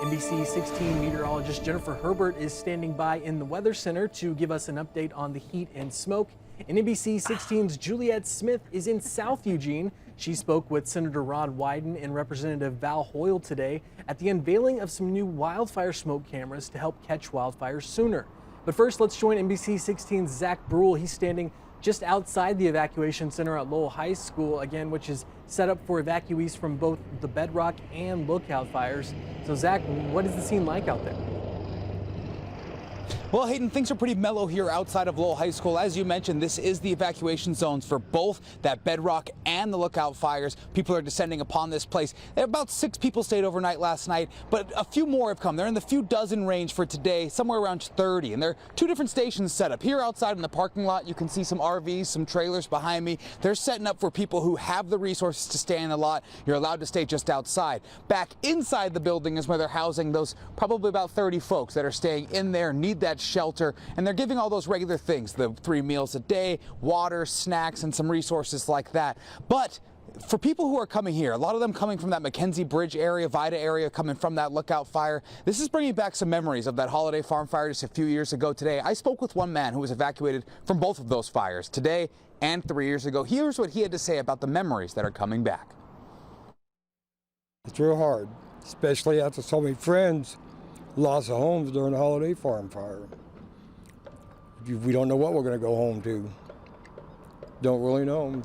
NBC 16 meteorologist Jennifer Herbert is standing by in the Weather Center to give us an update on the heat and smoke. And NBC 16's Juliet Smith is in South Eugene. She spoke with Senator Rod Wyden and Representative Val Hoyle today at the unveiling of some new wildfire smoke cameras to help catch wildfires sooner. But first, let's join NBC 16's Zach Bruhl. He's standing just outside the evacuation center at Lowell High School, again, which is set up for evacuees from both the Bedrock and Lookout Fires. So, Zach, what is the scene like out there? Well, Hayden, things are pretty mellow here outside of Lowell High School. As you mentioned, this is the evacuation zones for both that Bedrock and the Lookout Fires. People are descending upon this place. About 6 people stayed overnight last night, but a few more have come. They're in the few dozen range for today, somewhere around 30. And there are 2 different stations set up. Here outside in the parking lot, you can see some RVs, some trailers behind me. They're setting up for people who have the resources to stay in the lot. You're allowed to stay just outside. Back inside the building is where they're housing those probably about 30 folks that are staying in there, need that shelter, and they're giving all those regular things, the 3 meals a day, water, snacks, and some resources like that. But for people who are coming here, a lot of them coming from that McKenzie Bridge area, Vida area, coming from that Lookout Fire, this is bringing back some memories of that holiday farm fire just a few years ago today. I spoke with one man who was evacuated from both of those fires today and 3 years ago. Here's what he had to say about the memories that are coming back. It's real hard, especially after so many friends lost their homes during the holiday farm fire. We don't know what we're going to go home to. Don't really know.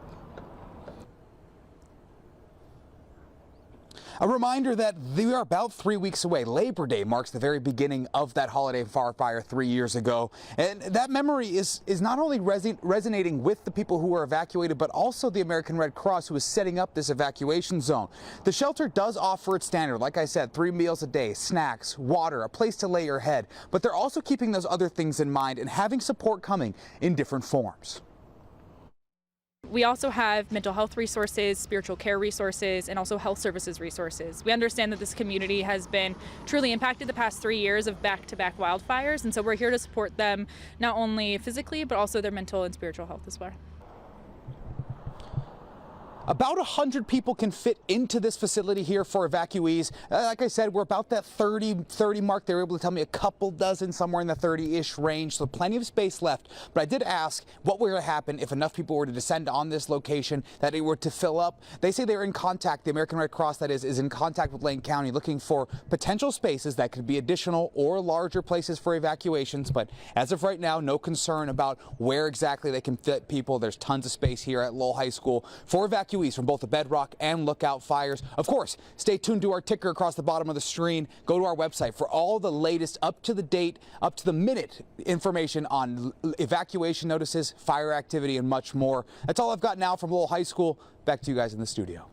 A reminder that we are about 3 weeks away. Labor Day marks the very beginning of that holiday farm fire 3 years ago. And that memory is not only resonating with the people who were evacuated, but also the American Red Cross, who is setting up this evacuation zone. The shelter does offer its standard, like I said, 3 meals a day, snacks, water, a place to lay your head. But they're also keeping those other things in mind and having support coming in different forms. We also have mental health resources, spiritual care resources, and also health services resources. We understand that this community has been truly impacted the past 3 years of back-to-back wildfires, and so we're here to support them not only physically, but also their mental and spiritual health as well. About 100 people can fit into this facility here for evacuees. Like I said, we're about that 30 mark. They were able to tell me a couple dozen, somewhere in the 30-ish range, so plenty of space left. But I did ask what were to happen if enough people were to descend on this location, that it were to fill up. They say they're in contact, the American Red Cross, that is in contact with Lane County, looking for potential spaces that could be additional or larger places for evacuations. But as of right now, no concern about where exactly they can fit people. There's tons of space here at Lowell High School for evacuees from both the Bedrock and Lookout Fires. Of course, stay tuned to our ticker across the bottom of the screen. Go to our website for all the latest, up to the date, up to the minute information on evacuation notices, fire activity, and much more. That's all I've got now from Lowell High School. Back to you guys in the studio.